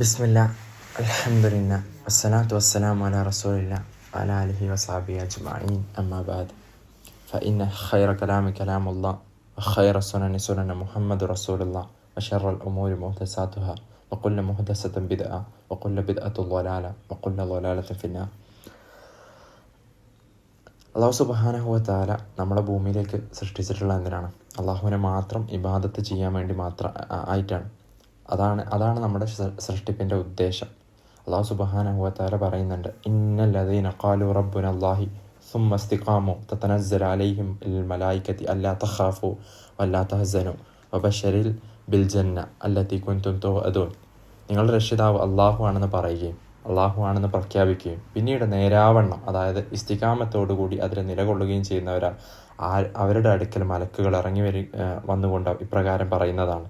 ബിസ്മില്ലാ അൽഹംദുലില്ലാ വസ്സലാത്തു വസ്സലാമു അലാ റസൂലില്ലാ വഅലാ ആലിഹി വസഹ്ബിഹി അജ്മഈൻ അമ്മാ ബഅദ് ഫഇന്ന ഖൈറ കലാമി കലാമുല്ലാഹ് വഖൈറ സുനനി സുനന മുഹമ്മദ് റസൂലുള്ളാഹ് വശറൽ ഉമൂരി മുഹ്ദസാതുഹാ വകുല്ലു മുഹ്ദസത്തിൻ ബിദ്അ വകുല്ലു ബിദ്അത്തുൻ ളലാല വകുല്ലു ളലാലത്തിൻ ഫിന്നാർ. അല്ലാഹു സുബ്ഹാനഹു വ തആല നമ്മുടെ ഭൂമിയിലേക്ക് സൃഷ്ടിച്ചിട്ടുള്ള എന്തിനാണ്? അള്ളാഹുവിനെ മാത്രം ഇബാദത്ത് ചെയ്യാൻ വേണ്ടി മാത്രം ആയിട്ടാണ്. അതാണ് നമ്മുടെ സൃഷ്ടിപ്പിൻ്റെ ഉദ്ദേശം. അല്ലാഹു സുബ്ഹാനഹു വ തആല പറയുന്നുണ്ട്, ഇന്നല്ലദീന ഖാലു റബ്ബുനല്ലാഹി സുമ്മ ഇസ്തിഖാമു തതനസ്സലു അലൈഹിം മലായികതി അല്ലാ തഖാഫു വല്ലാ തഹ്സനു വബശിറിൽ ബിൽ ജന്ന അല്ലതി കുൻതും തുഅദൂൻ. നിങ്ങളുടെ രക്ഷിതാവ് അള്ളാഹു ആണെന്ന് പറയുകയും അള്ളാഹു ആണെന്ന് പ്രഖ്യാപിക്കുകയും പിന്നീട് നേരാവണ്ണം, അതായത് ഇസ്തിഖാമത്തോടുകൂടി അതിൽ നിലകൊള്ളുകയും ചെയ്യുന്നവരാൽ അവരുടെ അടുക്കൽ മലക്കുകൾ ഇറങ്ങി വന്നുകൊണ്ട് ഇപ്രകാരം പറയുന്നതാണ്: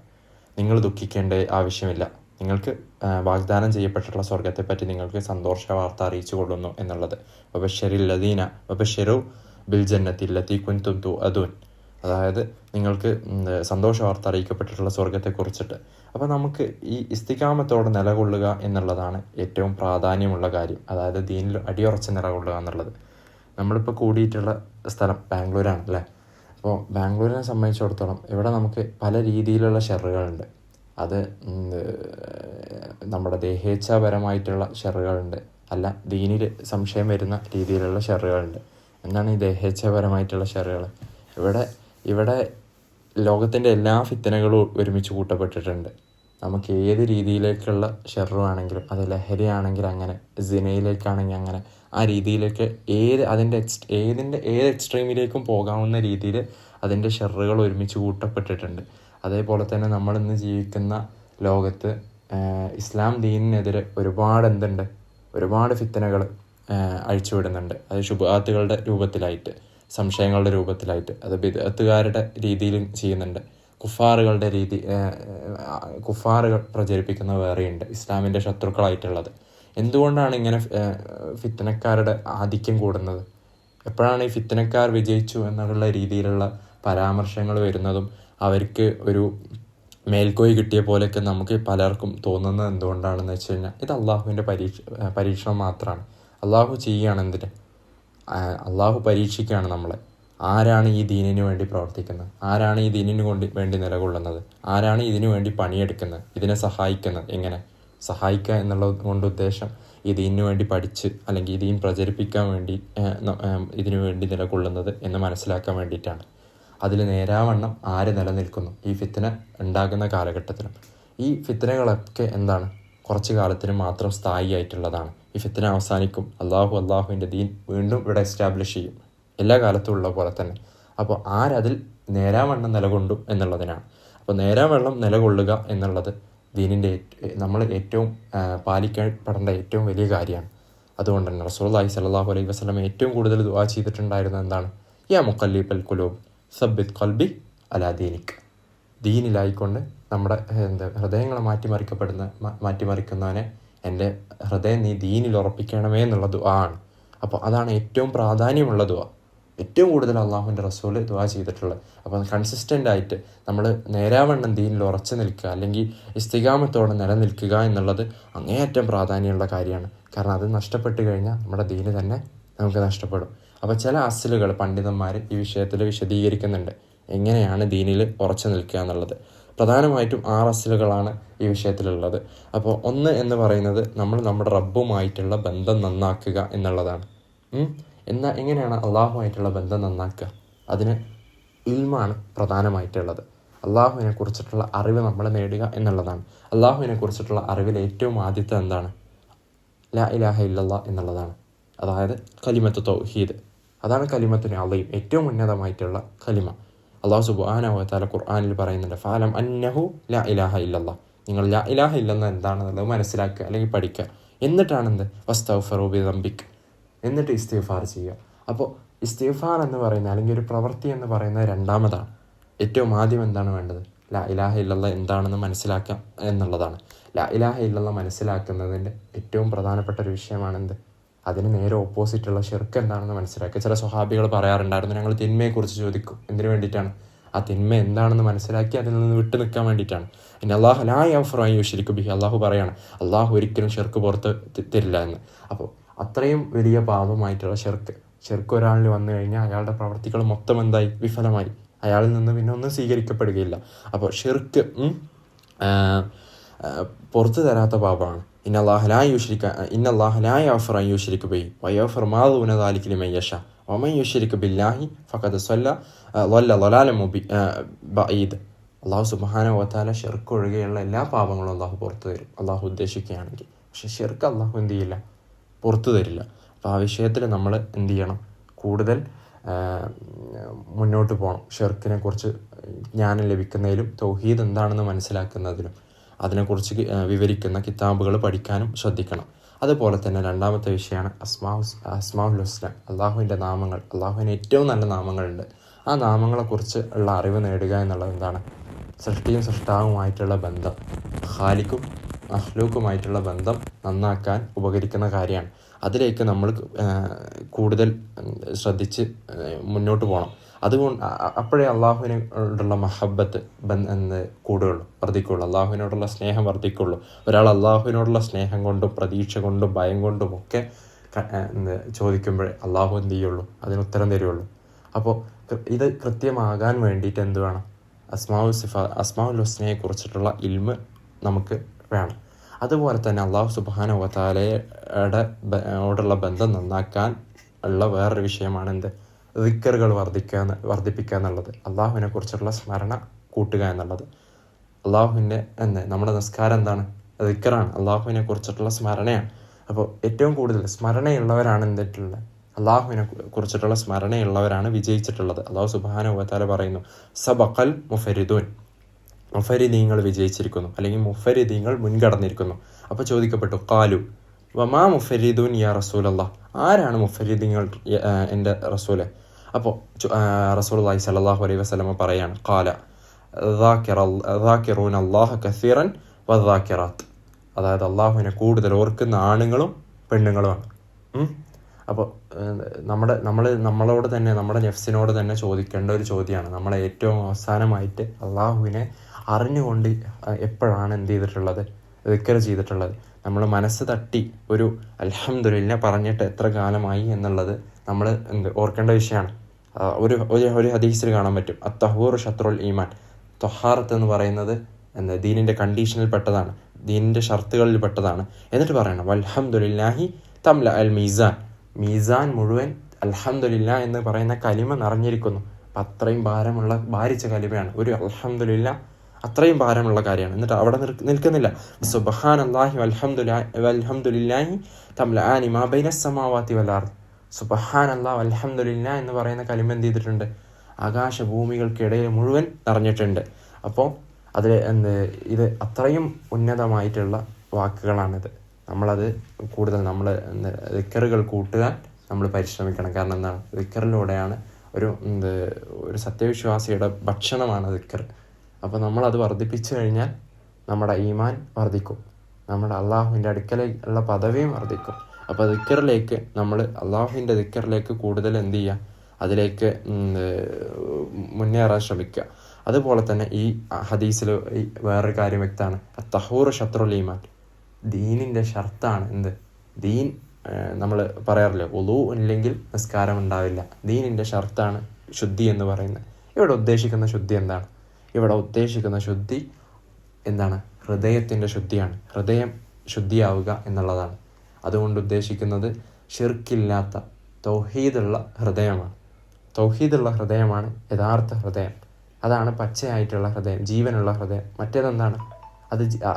നിങ്ങൾ ദുഃഖിക്കേണ്ട ആവശ്യമില്ല, നിങ്ങൾക്ക് വാഗ്ദാനം ചെയ്യപ്പെട്ടിട്ടുള്ള സ്വർഗത്തെപ്പറ്റി നിങ്ങൾക്ക് സന്തോഷ വാർത്ത അറിയിച്ചു കൊള്ളുന്നു എന്നുള്ളത്. വബശിറു ബിൽ ജന്നത്തി അല്ലതി കുൻതും തുഅദൂൻ, അതായത് നിങ്ങൾക്ക് സന്തോഷ വാർത്ത അറിയിക്കപ്പെട്ടിട്ടുള്ള സ്വർഗത്തെക്കുറിച്ചിട്ട്. അപ്പോൾ നമുക്ക് ഈ ഇസ്തിഖാമത്തോടെ നിലകൊള്ളുക എന്നുള്ളതാണ് ഏറ്റവും പ്രാധാന്യമുള്ള കാര്യം, അതായത് ദീനിൽ അടിയുറച്ച് നിലകൊള്ളുക എന്നുള്ളത്. നമ്മളിപ്പോൾ കൂടിയിട്ടുള്ള സ്ഥലം ബാംഗ്ലൂരാണ് അല്ലേ. അപ്പോൾ ബാംഗ്ലൂരിനെ സംബന്ധിച്ചിടത്തോളം ഇവിടെ നമുക്ക് പല രീതിയിലുള്ള ഷെറുകളുണ്ട്. അത് നമ്മുടെ ദേഹേച്ഛാപരമായിട്ടുള്ള ഷെറുകളുണ്ട്, അല്ല ദീനിൽ സംശയം വരുന്ന രീതിയിലുള്ള ഷെറുകളുണ്ട്. എന്താണ് ഈ ദേഹേച്ഛാപരമായിട്ടുള്ള ഷെറുകൾ? ഇവിടെ ലോകത്തിൻ്റെ എല്ലാ ഫിത്തനകളും ഒരുമിച്ച് കൂട്ടപ്പെട്ടിട്ടുണ്ട്. നമുക്ക് ഏത് രീതിയിലേക്കുള്ള ഷെറുവാണെങ്കിലും, അത് ലഹരിയാണെങ്കിൽ അങ്ങനെ, സിനയിലേക്കാണെങ്കിൽ അങ്ങനെ, ആ രീതിയിലേക്ക് ഏത് എക്സ്ട്രീമിലേക്കും പോകാവുന്ന രീതിയിൽ അതിൻ്റെ ഷെറുകൾ ഒരുമിച്ച് കൂട്ടപ്പെട്ടിട്ടുണ്ട്. അതേപോലെ തന്നെ നമ്മളിന്ന് ജീവിക്കുന്ന ലോകത്ത് ഇസ്ലാം ദീനിനെതിരെ ഒരുപാട് ഫിത്തനകൾ അഴിച്ചുവിടുന്നുണ്ട്. അത് ശുബ്ഹാത്തുകളുടെ രൂപത്തിലായിട്ട്, സംശയങ്ങളുടെ രൂപത്തിലായിട്ട്, അത് ബിദ്അത്തുകാരുടെ രീതിയിലും ചെയ്യുന്നുണ്ട്. കുഫാറുകൾ പ്രചരിപ്പിക്കുന്നത് വേറെയുണ്ട്, ഇസ്ലാമിൻ്റെ ശത്രുക്കളായിട്ടുള്ളത്. എന്തുകൊണ്ടാണ് ഇങ്ങനെ ഫിത്തനക്കാരുടെ ആധിക്യം കൂടുന്നത്? എപ്പോഴാണ് ഈ ഫിത്തനക്കാർ വിജയിച്ചു എന്നുള്ള രീതിയിലുള്ള പരാമർശങ്ങൾ വരുന്നതും അവർക്ക് ഒരു മേൽക്കോയി കിട്ടിയ പോലെയൊക്കെ നമുക്ക് പലർക്കും തോന്നുന്നത് എന്തുകൊണ്ടാണെന്ന് വെച്ച് കഴിഞ്ഞാൽ, ഇത് അള്ളാഹുവിൻ്റെ പരീക്ഷണം മാത്രമാണ്. അള്ളാഹു ചെയ്യുകയാണ് എന്തിന്? അള്ളാഹു പരീക്ഷിക്കുകയാണ് നമ്മളെ. ആരാണ് ഈ ദീനിന് വേണ്ടി പ്രവർത്തിക്കുന്നത്? ആരാണ് ഈ ദീനിന് വേണ്ടി നിലകൊള്ളുന്നത്? ആരാണ് ഇതിനു വേണ്ടി പണിയെടുക്കുന്നത്? ഇതിനെ സഹായിക്കുന്നത്? എങ്ങനെ സഹായിക്കുക എന്നുള്ളത് കൊണ്ട് ഉദ്ദേശം ഈ ദീനിന് വേണ്ടി പഠിച്ച്, അല്ലെങ്കിൽ ഈ ദീൻ പ്രചരിപ്പിക്കാൻ വേണ്ടി ഇതിനു വേണ്ടി നിലകൊള്ളുന്നത് എന്ന് മനസ്സിലാക്കാൻ വേണ്ടിയിട്ടാണ്. അതിൽ നേരാവണ്ണം ആര് നിലനിൽക്കുന്നു ഈ ഫിത്തന ഉണ്ടാകുന്ന കാലഘട്ടത്തിലും? ഈ ഫിത്തനകളൊക്കെ എന്താണ്? കുറച്ച് കാലത്തിന് മാത്രം സ്ഥായിയായിട്ടുള്ളതാണ്. ഈ ഫിത്തന അവസാനിക്കും. അള്ളാഹുവിൻ്റെ ദീൻ വീണ്ടും ഇവിടെ എസ്റ്റാബ്ലിഷ് ചെയ്യും, എല്ലാ കാലത്തും ഉള്ള പോലെ തന്നെ. അപ്പോൾ ആരതിൽ നേരാവണ്ണം നിലകൊണ്ടു എന്നുള്ളതിനാണ്. അപ്പോൾ നേരാവണ്ണം നിലകൊള്ളുക എന്നുള്ളത് ദീനിൻ്റെ നമ്മൾ ഏറ്റവും പാലിക്കപ്പെടേണ്ട ഏറ്റവും വലിയ കാര്യമാണ്. അതുകൊണ്ട് തന്നെ റസൂലുള്ളാഹി സ്വല്ലല്ലാഹു അലൈഹി വസല്ലം ഏറ്റവും കൂടുതൽ ദുആ ചെയ്തിട്ടുണ്ടായിരുന്നത് എന്താണ്? യാ മുഖല്ലിബൽ ഖുലൂബ് സബ്ബിത് ഖൽബി അലാ ദീനിക്. ദീനിലായിക്കൊണ്ട് നമ്മുടെ ഹൃദയങ്ങളെ മാറ്റിമറിക്കുന്നവനെ എൻ്റെ ഹൃദയം നീ ദീനിൽ ഉറപ്പിക്കണമേ എന്നുള്ള ദുആ ആണ്. അപ്പോൾ അതാണ് ഏറ്റവും പ്രാധാന്യമുള്ള ദുആ, ഏറ്റവും കൂടുതൽ അള്ളാഹുവിൻ്റെ റസൂൽ ദുആ ചെയ്തിട്ടുള്ളത്. അപ്പോൾ കൺസിസ്റ്റൻ്റ് ആയിട്ട് നമ്മൾ നേരാവണ്ണം ദീനിൽ ഉറച്ചു നിൽക്കുക, അല്ലെങ്കിൽ ഇസ്തിഖാമത്തോടെ നിലനിൽക്കുക എന്നുള്ളത് അങ്ങേയറ്റം പ്രാധാന്യമുള്ള കാര്യമാണ്. കാരണം അത് നഷ്ടപ്പെട്ട് കഴിഞ്ഞാൽ നമ്മുടെ ദീന് തന്നെ നമുക്ക് നഷ്ടപ്പെടും. അപ്പോൾ ചില അസ്ലുകൾ പണ്ഡിതന്മാർ ഈ വിഷയത്തിൽ വിശദീകരിക്കുന്നുണ്ട്, എങ്ങനെയാണ് ദീനിൽ ഉറച്ചു നിൽക്കുക എന്നുള്ളത്. പ്രധാനമായിട്ടും 6 അസ്ലുകളാണ് ഈ വിഷയത്തിലുള്ളത്. അപ്പോൾ ഒന്ന് എന്ന് പറയുന്നത് നമ്മൾ നമ്മുടെ റബ്ബുമായിട്ടുള്ള ബന്ധം നന്നാക്കുക എന്നുള്ളതാണ്. എന്നാൽ എങ്ങനെയാണ് അള്ളാഹുമായിട്ടുള്ള ബന്ധം നന്നാക്കുക? അതിന് ഇൽമാണ് പ്രധാനമായിട്ടുള്ളത്. അള്ളാഹുവിനെ കുറിച്ചിട്ടുള്ള അറിവ് നമ്മൾ നേടുക എന്നുള്ളതാണ്. അള്ളാഹുവിനെ കുറിച്ചിട്ടുള്ള അറിവിൽ ഏറ്റവും ആദ്യത്തെ എന്താണ്? ലാ ഇലാഹ ഇല്ലല്ലാഹ് എന്നുള്ളതാണ്. അതായത് കലിമത്ത് തൗഹീദ്, അതാണ് കലിമത്തുൽ അളീം, ഏറ്റവും ഉന്നതമായിട്ടുള്ള കലിമ. അള്ളാഹു സുബ്ഹാനഹു വ തആല ഖുർആനിൽ പറയുന്നുണ്ട്, ഫഅലം അന്നഹു ലാ ഇലാഹ ഇല്ലല്ലാഹ്. നിങ്ങൾ ലാ ഇലാഹ ഇല്ലല്ലാഹ് എന്താണെന്നുള്ളത് മനസ്സിലാക്കുക, അല്ലെങ്കിൽ പഠിക്കുക. എന്നിട്ടാണെന്ത്? വസ്തഗ്ഫിറു ബിദംബിക്, എന്നിട്ട് ഇസ്തിഗ്ഫാർ ചെയ്യുക. അപ്പോൾ ഇസ്തിഗ്ഫാർ എന്ന് പറയുന്നത്, അല്ലെങ്കിൽ ഒരു പ്രവൃത്തി എന്ന് പറയുന്നത് രണ്ടാമതാണ്. ഏറ്റവും ആദ്യം എന്താണ് വേണ്ടത്? ലാ ഇലാഹ ഇല്ലല്ലാഹ് എന്താണെന്ന് മനസ്സിലാക്കുക എന്നുള്ളതാണ്. ലാ ഇലാഹ ഇല്ലല്ലാഹ് മനസ്സിലാക്കുന്നതിൻ്റെ ഏറ്റവും പ്രധാനപ്പെട്ട ഒരു വിഷയമാണെന്ത്? അതിന് നേരെ ഓപ്പോസിറ്റുള്ള ഷിർക്ക് എന്താണെന്ന് മനസ്സിലാക്കുക. ചില സ്വഹാബികൾ പറയാറുണ്ടായിരുന്നു, ഞങ്ങൾ തിന്മയെക്കുറിച്ച് ചോദിക്കും. എന്തിനു വേണ്ടിയിട്ടാണ്? ആ തിന്മ എന്താണെന്ന് മനസ്സിലാക്കി അതിൽ നിന്ന് വിട്ടു നിൽക്കാൻ വേണ്ടിയിട്ടാണ്. ഇന്ന അല്ലാഹു ലാ യഗ്ഫിറു അൻ യുശ്രിക ബിഹി, അള്ളാഹു പറയാണ് അള്ളാഹു ഒരിക്കലും ഷിർക്ക് പുറത്ത് തരില്ല എന്ന്. അപ്പോൾ അത്രയും വലിയ പാപമായിട്ടുള്ള ഷിർക്ക് ഒരാളിൽ വന്നു കഴിഞ്ഞാൽ അയാളുടെ പ്രവർത്തികൾ മൊത്തം എന്തായി? വിഫലമായി. അയാളിൽ നിന്ന് പിന്നെ ഒന്നും സ്വീകരിക്കപ്പെടുകയില്ല. അപ്പോൾ ഷിർക്ക് പുറത്തു തരാത്ത പാപമാണ്. ഇന്ന അല്ലാഹു ലാ യഗ്ഫിറു അൻ യുശ്രിക ബിഹി വയഗ്ഫിറു മാ ദൂന ദാലിക ലിമൻ യശാ വമൻ യുശ്രിക് ബില്ലാഹി ഫഖദ് ളല്ല ളലാലൻ ബഈദ്. അള്ളാഹു സുബ്ഹാനഹു വ തആല ഷിർക്ക് ഒഴികെയുള്ള എല്ലാ പാപങ്ങളും അള്ളാഹു പുറത്തു തരും അള്ളാഹു ഉദ്ദേശിക്കുകയാണെങ്കിൽ. പക്ഷെ ഷിർക്ക് അള്ളാഹു എന്ത് ചെയ്യില്ല? പുറത്തു തരില്ല. അപ്പോൾ ആ വിഷയത്തിൽ നമ്മൾ എന്ത് ചെയ്യണം? കൂടുതൽ മുന്നോട്ട് പോകണം. ഷിർക്കിനെ കുറിച്ച് ജ്ഞാനം ലഭിക്കുന്നതിലും തൗഹീദ് എന്താണെന്ന് മനസ്സിലാക്കുന്നതിലും അതിനെക്കുറിച്ച് വിവരിക്കുന്ന കിതാബുകൾ പഠിക്കാനും ശ്രദ്ധിക്കണം. അതുപോലെ തന്നെ രണ്ടാമത്തെ വിഷയമാണ് അസ്മാഉൽ ഹുസ്ന, അള്ളാഹുവിൻ്റെ നാമങ്ങൾ. അള്ളാഹുവിന് ഏറ്റവും നല്ല നാമങ്ങളുണ്ട്. ആ നാമങ്ങളെക്കുറിച്ച് ഉള്ള അറിവ് നേടുക എന്നുള്ളത് എന്താണ്? സൃഷ്ടിയും സൃഷ്ടാവുമായിട്ടുള്ള ബന്ധം, ഖാലിഖും മഖ്ലൂഖുമായിട്ടുള്ള ബന്ധം നന്നാക്കാൻ ഉപകരിക്കുന്ന കാര്യമാണ്. അതിലേക്ക് നമ്മൾ കൂടുതൽ ശ്രദ്ധിച്ച് മുന്നോട്ട് പോകണം. അതുകൊണ്ട് അപ്പോഴേ അള്ളാഹുവിനോടുള്ള മഹബത്ത് കൂടുകയുള്ളൂ, വർദ്ധിക്കുകയുള്ളൂ. അള്ളാഹുവിനോടുള്ള സ്നേഹം വർദ്ധിക്കുകയുള്ളൂ. ഒരാൾ അള്ളാഹുവിനോടുള്ള സ്നേഹം കൊണ്ടും പ്രതീക്ഷ കൊണ്ടും ഭയം കൊണ്ടും ഒക്കെ ചോദിക്കുമ്പോഴേ അള്ളാഹു എന്ത് ചെയ്യുള്ളൂ? അതിന് ഉത്തരം തരുള്ളൂ. അപ്പോൾ ഇത് കൃത്യമാകാൻ വേണ്ടിയിട്ട് എന്ത് വേണം? അസ്മാഉൽ ഹുസ്നയെ കുറിച്ചിട്ടുള്ള ഇൽമ് നമുക്ക് വേണം. അതുപോലെ തന്നെ അള്ളാഹു സുബ്ഹാനഹു വ തആലയോടുള്ള ബന്ധം നന്നാക്കാൻ ഉള്ള വേറൊരു വിഷയമാണ് എന്ത്? ദിക്റുകൾ വർദ്ധിപ്പിക്കുക എന്നുള്ളത്. അള്ളാഹുവിനെ കുറിച്ചുള്ള സ്മരണ കൂട്ടുക എന്നുള്ളത്. അള്ളാഹുവിൻ്റെ നമ്മുടെ നിസ്കാരം എന്താണ്? ദിക്റാണ്, അള്ളാഹുവിനെ കുറിച്ചിട്ടുള്ള സ്മരണയാണ്. അപ്പോൾ ഏറ്റവും കൂടുതൽ സ്മരണയുള്ളവരാണ് എന്തിട്ടുള്ളത്? അള്ളാഹുവിനെ കുറിച്ചിട്ടുള്ള സ്മരണയുള്ളവരാണ് വിജയിച്ചിട്ടുള്ളത്. അള്ളാഹു സുബ്ഹാനഹു വ തആല പറയുന്നു സബഖൽ മുഫരിദൂൻ, മുഫരിദീങ്ങൾ വിജയിച്ചിരിക്കുന്നു, അല്ലെങ്കിൽ മുഫരിദീങ്ങൾ മുൻകടന്നിരിക്കുന്നു. അപ്പോൾ ചോദിക്കപ്പെട്ടു ഖാലു വമാ മുഫരിദൂൻ യാ റസൂലല്ലാഹ്, ആരാണ് മുഫരിദീങ്ങൾ എൻ്റെ റസൂലെ? അപ്പോൾ റസൂലുള്ളാഹി സ്വല്ലല്ലാഹു അലൈഹി വസല്ലമ പറയാണ് ഖാല ദാകിറൂന അല്ലാഹ കസീറൻ വദാകിറാത്ത്, അതായത് അള്ളാഹുവിനെ കൂടുതൽ ഓർക്കുന്ന ആണുങ്ങളും പെണ്ണുങ്ങളുമാണ്. അപ്പോൾ നമ്മളോട് തന്നെ, നമ്മുടെ നെഫ്സിനോട് തന്നെ ചോദിക്കേണ്ട ഒരു ചോദ്യമാണ്. നമ്മളെ ഏറ്റവും അവസാനമായിട്ട് അള്ളാഹുവിനെ അറിഞ്ഞുകൊണ്ട് എപ്പോഴാണ് എന്ത് ചെയ്തിട്ടുള്ളത്? ദിക്ർ ചെയ്തിട്ടുള്ളത്. നമ്മൾ മനസ്സ് തട്ടി ഒരു അൽഹംദുലില്ലാ പറഞ്ഞിട്ട് എത്ര കാലമായി എന്നുള്ളത് നമ്മൾ ഓർക്കേണ്ട വിഷയമാണ്. ഒരു ഹദീസിൽ കാണാൻ പറ്റും അത്തഹൂർ ഷത്രുൽ ഈമാൻ. തൊഹാറത്ത് എന്ന് പറയുന്നത് ദീനിൻ്റെ കണ്ടീഷനിൽ പെട്ടതാണ്, ദീനിൻ്റെ ഷർത്തുകളിൽ പെട്ടതാണ്. എന്നിട്ട് പറയണം വൽഹംദുലില്ലാഹി തംല അൽ മീസാൻ, മീസാൻ മുഴുവൻ അൽഹംദുലില്ലാ എന്ന് പറയുന്ന കലിമ നിറഞ്ഞിരിക്കുന്നു. അപ്പം അത്രയും ഭാരിച്ച കലിമയാണ് ഒരു അൽഹംദുലില്ലാ, അത്രയും ഭാരമുള്ള കാര്യമാണ്. എന്നിട്ട് അവിടെ നിൽക്കുന്നില്ല. സുബ്ഹാനല്ലാഹി വൽഹംദുലില്ലാഹി തംലആനി മാ ബൈനസ് സമാവാതി വൽ അർദ്. സുബ്ഹാനല്ലാഹ് വൽഹംദുലില്ലാ എന്ന് പറയുന്ന കലിമ എന്ത് ചെയ്തിട്ടുണ്ട്? ആകാശഭൂമികൾക്കിടയിൽ മുഴുവൻ നിറഞ്ഞിട്ടുണ്ട്. അപ്പോൾ അതിൽ ഇത് അത്രയും ഉന്നതമായിട്ടുള്ള വാക്കുകളാണിത്. നമ്മളത് കൂടുതൽ ദിക്റുകൾ കൂട്ടുവാൻ നമ്മൾ പരിശ്രമിക്കണം. കാരണം എന്താണ്? ദിക്റിലൂടെയാണ് ഒരു സത്യവിശ്വാസിയുടെ ഭക്ഷണമാണ് ദിക്ർ. അപ്പോൾ നമ്മളത് വർദ്ധിപ്പിച്ചു കഴിഞ്ഞാൽ നമ്മുടെ ഈമാൻ വർദ്ധിക്കും, നമ്മുടെ അള്ളാഹുവിൻ്റെ അടുക്കലുള്ള പദവിയും വർദ്ധിക്കും. അപ്പോൾ ദിക്റിലേക്ക് അള്ളാഹുവിൻ്റെ ദിക്റിലേക്ക് കൂടുതൽ എന്ത് ചെയ്യുക? അതിലേക്ക് മുന്നേറാൻ ശ്രമിക്കുക. അതുപോലെ തന്നെ ഈ ഹദീസിൽ വേറൊരു കാര്യം വ്യക്തമാണ്. തഹൂർ ഷത്രുൽ ഈമാൻ, ദീനിൻ്റെ ഷർത്താണ് ദീൻ. നമ്മൾ പറയാറില്ല വുളൂ ഇല്ലെങ്കിൽ നിസ്കാരം ഉണ്ടാവില്ല. ദീനിൻ്റെ ഷർത്താണ് ശുദ്ധി എന്ന് പറയുന്നത്. ഇവിടെ ഉദ്ദേശിക്കുന്ന ശുദ്ധി എന്താണ്? ഇവിടെ ഉദ്ദേശിക്കുന്ന ശുദ്ധി എന്താണ്? ഹൃദയത്തിൻ്റെ ശുദ്ധിയാണ്. ഹൃദയം ശുദ്ധിയാവുക എന്നുള്ളതാണ്. അതുകൊണ്ട് ഉദ്ദേശിക്കുന്നത് ഷിർക്കില്ലാത്ത തൗഹീദുള്ള ഹൃദയമാണ്. തൗഹീദുള്ള ഹൃദയമാണ് യഥാർത്ഥ ഹൃദയം. അതാണ് പച്ചയായിട്ടുള്ള ഹൃദയം, ജീവനുള്ള ഹൃദയം. മറ്റേതെന്താണ്?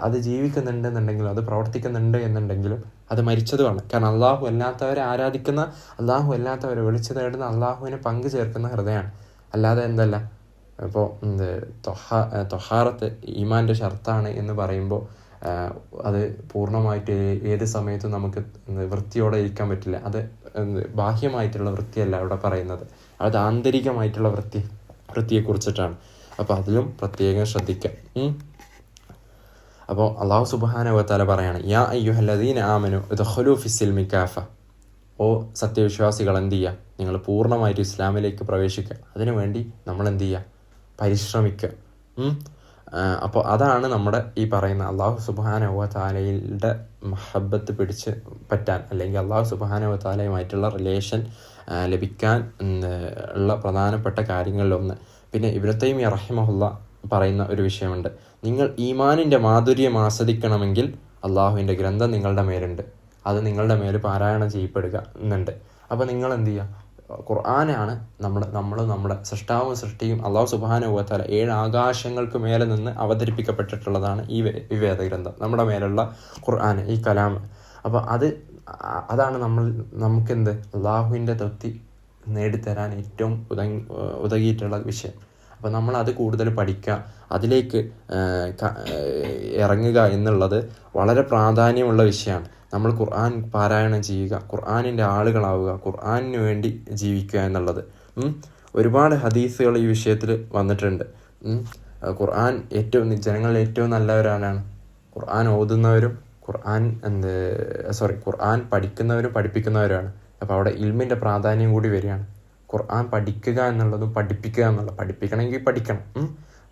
അത് ജീവിക്കുന്നുണ്ടെന്നുണ്ടെങ്കിലും അത് പ്രവർത്തിക്കുന്നുണ്ട് എന്നുണ്ടെങ്കിലും അത് മരിച്ചതുമാണ്. കാരണം അള്ളാഹു അല്ലാത്തവരെ ആരാധിക്കുന്ന, അള്ളാഹു അല്ലാത്തവരെ വിളിച്ചു തേടുന്ന, അള്ളാഹുവിനെ പങ്കു ചേർക്കുന്ന ഹൃദയമാണ്. അല്ലാതെ എന്തല്ല. ഇപ്പോൾ തൊഹാറത്ത് ഈമാൻ്റെ ഷർത്താണ് എന്ന് പറയുമ്പോൾ അത് പൂർണ്ണമായിട്ട് ഏത് സമയത്തും നമുക്ക് വൃത്തിയോടെ ഇരിക്കാൻ പറ്റില്ല. അത് ബാഹ്യമായിട്ടുള്ള വൃത്തിയല്ല ഇവിടെ പറയുന്നത്, അത് ആന്തരികമായിട്ടുള്ള വൃത്തിയെക്കുറിച്ചിട്ടാണ്. അപ്പോൾ അതിലും പ്രത്യേകം ശ്രദ്ധിക്കാം. അപ്പോൾ അള്ളാഹു സുബ്ഹാനഹു വ തആല പറയാണ് യാ അയ്യുഹല്ലദീന ആമനു ഉദ്ഖുലൂ ഫിസ്സിൽമി കാഫ, ഓ സത്യവിശ്വാസികൾ എന്ത് ചെയ്യുക? നിങ്ങൾ പൂർണ്ണമായിട്ട് ഇസ്ലാമിലേക്ക് പ്രവേശിക്കുക. അതിനുവേണ്ടി നമ്മൾ എന്ത് ചെയ്യുക? പരിശ്രമിക്കുക. അപ്പോൾ അതാണ് നമ്മുടെ ഈ പറയുന്ന അള്ളാഹു സുബ്ഹാനഹു വ തആലയുടെ മഹബത്ത് പിടിച്ച് പറ്റാൻ, അല്ലെങ്കിൽ അള്ളാഹു സുബ്ഹാനഹു വ തആലയുമായിട്ടുള്ള റിലേഷൻ ലഭിക്കാൻ ഉള്ള പ്രധാനപ്പെട്ട കാര്യങ്ങളിലൊന്ന്. പിന്നെ ഇബ്നു തൈമിയ്യ റഹിമഹുല്ലാ പറയുന്ന ഒരു വിഷയമുണ്ട്. നിങ്ങൾ ഈമാനിൻ്റെ മാധുര്യം ആസ്വദിക്കണമെങ്കിൽ അള്ളാഹുവിൻ്റെ ഗ്രന്ഥം നിങ്ങളുടെ മേലുണ്ട്, അത് നിങ്ങളുടെ മേൽ പാരായണം ചെയ്യപ്പെടുക എന്നുണ്ട്. അപ്പോൾ നിങ്ങൾ എന്ത് ചെയ്യുക? ഖുർആനാണ് നമ്മുടെ സൃഷ്ടാവും സൃഷ്ടിയും അള്ളാഹു സുബ്ഹാനഹു വ തആല 7 ആകാശങ്ങൾക്ക് മേലെ നിന്ന് അവതരിപ്പിക്കപ്പെട്ടിട്ടുള്ളതാണ് ഈ വേദഗ്രന്ഥം, നമ്മുടെ മേലുള്ള ഖുർആൻ, ഈ കലാം. അപ്പോൾ അതാണ് നമുക്കെന്ത് അള്ളാഹുവിൻ്റെ തൃപ്തി നേടിത്തരാൻ ഏറ്റവും ഉതകിയിട്ടുള്ള വിഷയം. അപ്പോൾ നമ്മളത് കൂടുതൽ പഠിക്കുക, അതിലേക്ക് ഇറങ്ങുക എന്നുള്ളത് വളരെ പ്രാധാന്യമുള്ള വിഷയമാണ്. നമ്മൾ ഖുർആൻ പാരായണം ചെയ്യുക, ഖുർആനിൻ്റെ ആളുകളാവുക, ഖുർആനിന് വേണ്ടി ജീവിക്കുക എന്നുള്ളത്. ഒരുപാട് ഹദീസുകൾ ഈ വിഷയത്തിൽ വന്നിട്ടുണ്ട്. ഖുർആൻ ജനങ്ങളിൽ ഏറ്റവും നല്ലവരാണ് ഖുർആൻ ഓതുന്നവരും ഖുർആൻ പഠിക്കുന്നവരും പഠിപ്പിക്കുന്നവരുമാണ്. അപ്പോൾ അവിടെ ഇൽമിൻ്റെ പ്രാധാന്യം കൂടി വരികയാണ്. ഖുർആൻ പഠിക്കുക എന്നുള്ളതും പഠിപ്പിക്കുക എന്നുള്ളത്, പഠിപ്പിക്കണമെങ്കിൽ പഠിക്കണം,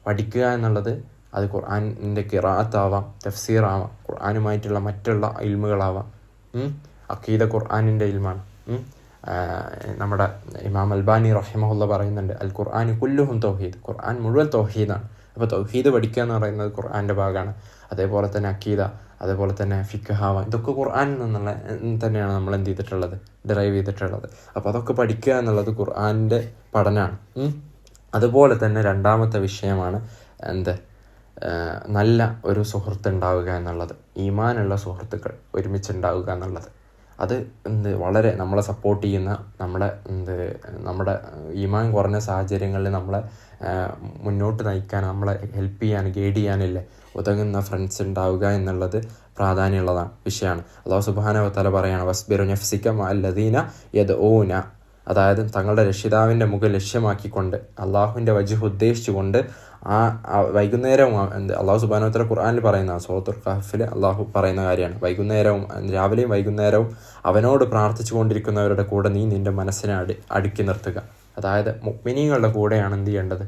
പഠിക്കുക എന്നുള്ളത് അത് ഖുർആനിൻ്റെ ഖിറാഅത്താവാം, തഫ്സീറാവാം, ഖുർആനുമായിട്ടുള്ള മറ്റുള്ള ഇൽമുകളാവാം. അഖീദ ഖുർആനിൻ്റെ ഇൽമാണ്. നമ്മുടെ ഇമാം അൽബാനി റഹിമഹുല്ല പറയുന്നുണ്ട്, അൽ ഖുർആൻ കുല്ലുഹും തൗഹീദ്, ഖുർആൻ മുഴുവൻ തൗഹീദാണ്. അപ്പോൾ തൗഹീദ് പഠിക്കുക എന്ന് പറയുന്നത് ഖുർആൻ്റെ ഭാഗമാണ്. അതേപോലെ തന്നെ അഖീദ, അതേപോലെ തന്നെ ഫിഖ്ഹാവ, ഇതൊക്കെ ഖുർആനിൽ നിന്നുള്ള തന്നെയാണ് നമ്മൾ എന്ത് ചെയ്തിട്ടുള്ളത്, ഡിറൈവ് ചെയ്തിട്ടുള്ളത്. അപ്പോൾ അതൊക്കെ പഠിക്കുക എന്നുള്ളത് ഖുർആനിൻ്റെ പഠനമാണ്. അതുപോലെ തന്നെ രണ്ടാമത്തെ വിഷയമാണ് നല്ല ഒരു സുഹൃത്ത് ഉണ്ടാവുക എന്നുള്ളത്, ഈമാനുള്ള സുഹൃത്തുക്കൾ ഒരുമിച്ചുണ്ടാവുക എന്നുള്ളത്. അത് വളരെ നമ്മളെ സപ്പോർട്ട് ചെയ്യുന്ന, നമ്മുടെ ഈമാൻ കുറഞ്ഞ സാഹചര്യങ്ങളിൽ നമ്മളെ മുന്നോട്ട് നയിക്കാൻ, നമ്മളെ ഹെൽപ്പ് ചെയ്യാൻ, ഗൈഡ് ചെയ്യാനില്ലേ ഉതകുന്ന ഫ്രണ്ട്സ് ഉണ്ടാവുക എന്നുള്ളത് പ്രാധാന്യമുള്ളതാണ് വിഷയമാണ്. അല്ലാഹു സുബ്ഹാനഹു വ തആല പറയാണ്, വസ്ബിറു നഫ്സിക മഅല്ലദീന യദ്ഊന, അതായത് തങ്ങളുടെ രക്ഷിതാവിൻ്റെ മുഖം ലക്ഷ്യമാക്കിക്കൊണ്ട്, അള്ളാഹുവിൻ്റെ വജ്ഹ് ഉദ്ദേശിച്ചുകൊണ്ട് വൈകുന്നേരവും അള്ളാഹു സുബ്ഹാനഹു വ തആല ഖുർആനിൽ പറയുന്ന സൂറത്തുൽ കഹ്ഫിൽ അള്ളാഹു പറയുന്ന കാര്യമാണ്. വൈകുന്നേരവും രാവിലെയും വൈകുന്നേരവും അവനോട് പ്രാർത്ഥിച്ചു കൊണ്ടിരിക്കുന്നവരുടെ കൂടെ നീ നിൻ്റെ മനസ്സിനെ അടുക്കി നിർത്തുക. അതായത് മുഅ്മിനീങ്ങളുടെ കൂടെയാണ് എന്ത് ചെയ്യേണ്ടത്,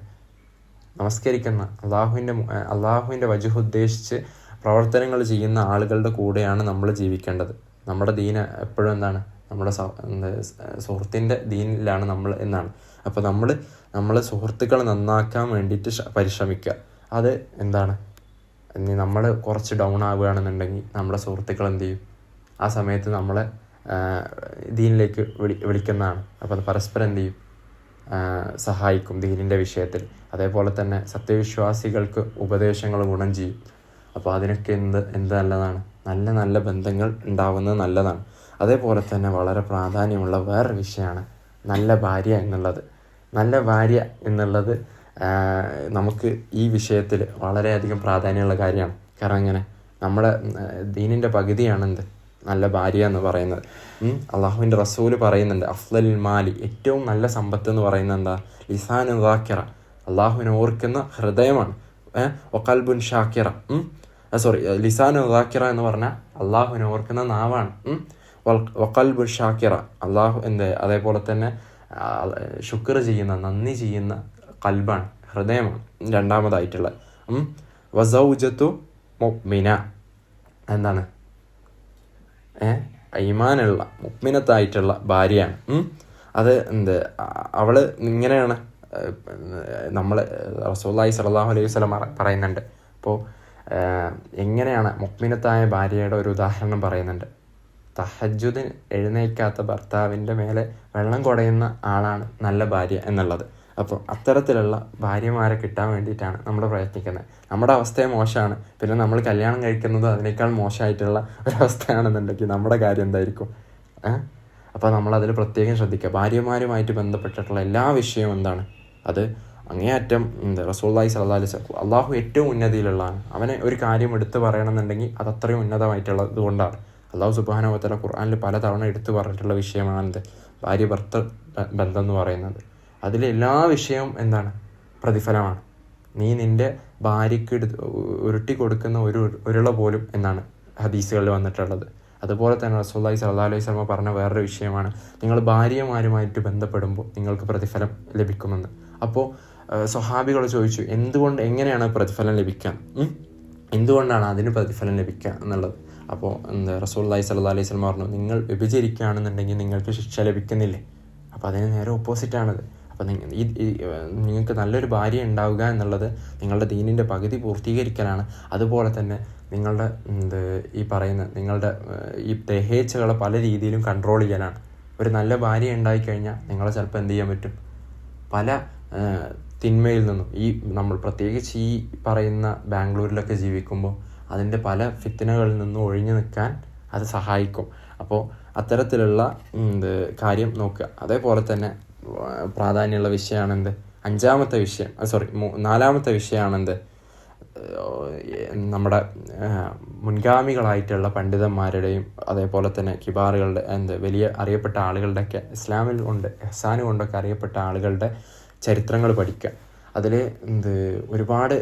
നമസ്കരിക്കുന്ന അള്ളാഹുവിൻ്റെ വജ്ഹ് ഉദ്ദേശിച്ച് പ്രവർത്തനങ്ങൾ ചെയ്യുന്ന ആളുകളുടെ കൂടെയാണ് നമ്മൾ ജീവിക്കേണ്ടത്. നമ്മുടെ ദീൻ എപ്പോഴും എന്താണ്, നമ്മുടെ സുഹൃത്തിൻ്റെ ദീനിലാണ് നമ്മൾ എന്നാണ്. അപ്പോൾ നമ്മൾ സുഹൃത്തുക്കളെ നന്നാക്കാൻ വേണ്ടിയിട്ട് പരിശ്രമിക്കുക. അത് എന്താണ്, നമ്മൾ കുറച്ച് ഡൗൺ ആവുകയാണെന്നുണ്ടെങ്കിൽ നമ്മുടെ സുഹൃത്തുക്കൾ എന്ത് ചെയ്യും, ആ സമയത്ത് നമ്മളെ ദീനിലേക്ക് വിളിക്കുന്നതാണ്. അപ്പോൾ അത് പരസ്പരം എന്ത് ചെയ്യും, സഹായിക്കും ദീനിൻ്റെ വിഷയത്തിൽ. അതേപോലെ തന്നെ സത്യവിശ്വാസികൾക്ക് ഉപദേശങ്ങൾ ഗുണം ചെയ്യും. അപ്പോൾ അതിനൊക്കെ എന്ത് നല്ലതാണ്, നല്ല ബന്ധങ്ങൾ ഉണ്ടാവുന്നത് നല്ലതാണ്. അതേപോലെ തന്നെ വളരെ പ്രാധാന്യമുള്ള വേറൊരു വിഷയമാണ് നല്ല ഭാര്യ എന്നുള്ളത്. നല്ല ഭാര്യ എന്നുള്ളത് നമുക്ക് ഈ വിഷയത്തിൽ വളരെയധികം പ്രാധാന്യമുള്ള കാര്യമാണ്. കാരണം ഇങ്ങനെ നമ്മുടെ ദീനിൻ്റെ പകുതിയാണെന്ത് നല്ല ഭാര്യ എന്ന് പറയുന്നത്. അള്ളാഹുവിൻ്റെ റസൂല് പറയുന്നുണ്ട്, അഫ്ളലുൽ മാലി, ഏറ്റവും നല്ല സമ്പത്ത് എന്ന് പറയുന്നത് എന്താ, ലിസാനുൻ ദാക്കിറ, അള്ളാഹുവിനെ ഓർക്കുന്ന ഹൃദയമാണ്. വഖൽബുൻ ഷാക്കിറ, ലിസാനുൻ ദാക്കിറ എന്ന് പറഞ്ഞാൽ അള്ളാഹുവിനെ ഓർക്കുന്ന നാവാണ്. വഖൽബുൻ ഷാക്കിറ, അതേപോലെ തന്നെ ശുക്ർ ചെയ്യുന്ന, നന്ദി ചെയ്യുന്ന കൽബാണ്, ഹൃദയമാണ് രണ്ടാമതായിട്ടുള്ള. വസൗജത്തു മുഅ്മിന, എന്താണ്, ഈമാനുള്ള മുഅ്മിനത്തായിട്ടുള്ള ഭാര്യയാണ്. അത് അവള് ഇങ്ങനെയാണ് നമ്മൾ റസൂലുള്ളാഹി സ്വല്ലല്ലാഹു അലൈഹി വസല്ലം പറയുന്നുണ്ട്. അപ്പോൾ എങ്ങനെയാണ് മുഅ്മിനത്തായ ഭാര്യയുടെ ഒരു ഉദാഹരണം പറയുന്നുണ്ട്. തഹജ്ജുദിന് എഴുന്നേൽക്കാത്ത ഭർത്താവിൻ്റെ മേലെ വെള്ളം കുടയുന്ന ആളാണ് നല്ല ഭാര്യ എന്നുള്ളത്. അപ്പോൾ അത്തരത്തിലുള്ള ഭാര്യമാരെ കിട്ടാൻ വേണ്ടിയിട്ടാണ് നമ്മൾ പ്രയത്നിക്കുന്നത്. നമ്മുടെ അവസ്ഥയെ മോശമാണ്, പിന്നെ നമ്മൾ കല്യാണം കഴിക്കുന്നത് അതിനേക്കാൾ മോശമായിട്ടുള്ള ഒരവസ്ഥയാണെന്നുണ്ടെങ്കിൽ നമ്മുടെ കാര്യം എന്തായിരിക്കും? അപ്പോൾ നമ്മളതിൽ പ്രത്യേകം ശ്രദ്ധിക്കുക. ഭാര്യമാരുമായിട്ട് ബന്ധപ്പെട്ടിട്ടുള്ള എല്ലാ വിഷയവും എന്താണ്, അത് അങ്ങേയറ്റം റസൂലുള്ളാഹി സ്വല്ലല്ലാഹു അലൈഹി വസല്ലം, അള്ളാഹു ഏറ്റവും ഉന്നതിയിലുള്ളതാണ്. അവനെ ഒരു കാര്യം എടുത്തു പറയണമെന്നുണ്ടെങ്കിൽ അത് അത്രയും ഉന്നതമായിട്ടുള്ളത് കൊണ്ടാണ്. അള്ളാഹു സുബ്ഹാനഹു വ തആല ഖുർആനിൽ പലതവണ എടുത്തു പറഞ്ഞിട്ടുള്ള വിഷയമാണ് ഭാര്യ ഭർത്തൃ ബന്ധം എന്ന് പറയുന്നത്. അതിലെല്ലാ വിഷയവും എന്താണ്, പ്രതിഫലമാണ്. നീ നിൻ്റെ ഭാര്യയ്ക്ക് ഉരുട്ടി കൊടുക്കുന്ന ഒരു ഉരുള പോലും എന്നാണ് ഹദീസുകളിൽ വന്നിട്ടുള്ളത്. അതുപോലെ തന്നെ റസൂലുള്ളാഹി സ്വല്ലല്ലാഹു അലൈഹി വസല്ലം പറഞ്ഞ വേറൊരു വിഷയമാണ്, നിങ്ങൾ ഭാര്യമാരുമായിട്ട് ബന്ധപ്പെടുമ്പോൾ നിങ്ങൾക്ക് പ്രതിഫലം ലഭിക്കുമെന്ന്. അപ്പോൾ സ്വഹാബികൾ ചോദിച്ചു, എങ്ങനെയാണ് പ്രതിഫലം ലഭിക്കുക, എന്തുകൊണ്ടാണ് അതിന് പ്രതിഫലം ലഭിക്കുക എന്നുള്ളത്. അപ്പോൾ റസൂലുള്ളാഹി സ്വല്ലല്ലാഹി അലൈഹി വസല്ലം പറഞ്ഞു, നിങ്ങൾ വ്യഭിചരിക്കുകയാണെന്നുണ്ടെങ്കിൽ നിങ്ങൾക്ക് ശിക്ഷ ലഭിക്കുന്നില്ലേ? അപ്പോൾ അതിന് നേരെ ഓപ്പോസിറ്റാണത്. അപ്പോൾ നിങ്ങൾക്ക് നല്ലൊരു ഭാര്യ ഉണ്ടാവുക എന്നുള്ളത് നിങ്ങളുടെ ദീനിൻ്റെ പകുതി പൂർത്തീകരിക്കലാണ്. അതുപോലെ തന്നെ നിങ്ങളുടെ നിങ്ങളുടെ ഈ ദേഹേച്ഛകളെ പല രീതിയിലും കൺട്രോൾ ചെയ്യാനാണ്. ഒരു നല്ല ഭാര്യ ഉണ്ടായിക്കഴിഞ്ഞാൽ നിങ്ങളെ ചിലപ്പോൾ എന്ത് ചെയ്യാൻ പറ്റും, പല തിന്മയിൽ നിന്നും നമ്മൾ പ്രത്യേകിച്ച് ഈ പറയുന്ന ബാംഗ്ലൂരിലൊക്കെ ജീവിക്കുമ്പോൾ അതിൻ്റെ പല ഫിത്നകളിൽ നിന്നും ഒഴിഞ്ഞു നിൽക്കാൻ അത് സഹായിക്കും. അപ്പോൾ അത്തരത്തിലുള്ള കാര്യം നോക്കുക. അതേപോലെ തന്നെ പ്രാധാന്യമുള്ള വിഷയമാണെന്ത്, നാലാമത്തെ വിഷയമാണെന്ത്, നമ്മുടെ മുൻഗാമികളായിട്ടുള്ള പണ്ഡിതന്മാരുടെയും അതേപോലെ തന്നെ കിബാറുകളുടെ വലിയ അറിയപ്പെട്ട ആളുകളുടെയൊക്കെ ഇസ്ലാമിൽ കൊണ്ട് ഇഹ്സാൻ കൊണ്ടൊക്കെ അറിയപ്പെട്ട ആളുകളുടെ ചരിത്രങ്ങൾ പഠിക്കുക. അതിൽ ഒരുപാട്